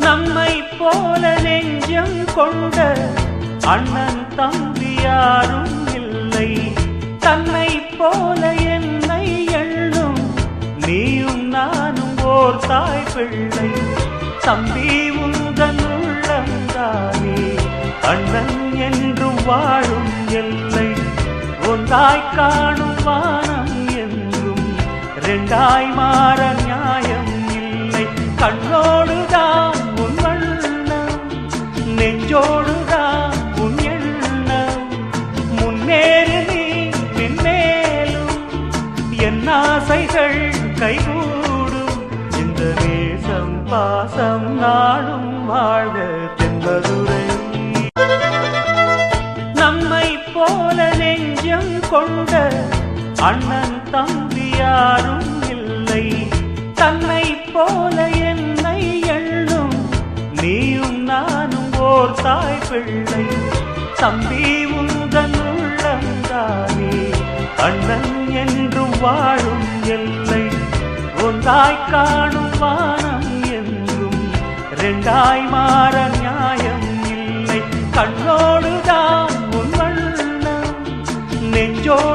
நம்மை போல நெஞ்சம் கொண்ட அண்ணன் தம்பி யாரும் இல்லை. தன்னை போல என்னை எண்ணும் நீயும் நானும் ஓர் தாய் பிள்ளை. தம்பி உந்தன் உள்ளந்தானே அண்ணன் என்றும் வாழும் எல்லை. ஒன்றாய் காணும் வானம் என்றும் ரெண்டாய் மாற நியாயம் இல்லை. கண்ணோடுதான் உன் வண்ணம், நெஞ்சோடுதான் உன் எண்ணம். முன்னேறு நீ மென்மேலும், என் ஆசைகள் கைகூடும். இந்த நேசம் பாசம் நாடும் வாழ்க தென்பதுரை. நம்மை போல நெஞ்சம் கொண்ட அண்ணன் தம்பி யாரும் இல்லை. தன்னை போல என்னை எண்ணும் நீயும் நானும் ஓர் தாய் பிள்ளை. தம்பி உந்தன் உள்ளந்தானே அண்ணன் என்றும் வாழும் எல்லை. ஒன்றாய் காணும் வானம் என்றும் ரெண்டாய் மாற நியாயம் இல்லை. கண்ணோடுதான் உன் வண்ணம், நெஞ்சோடு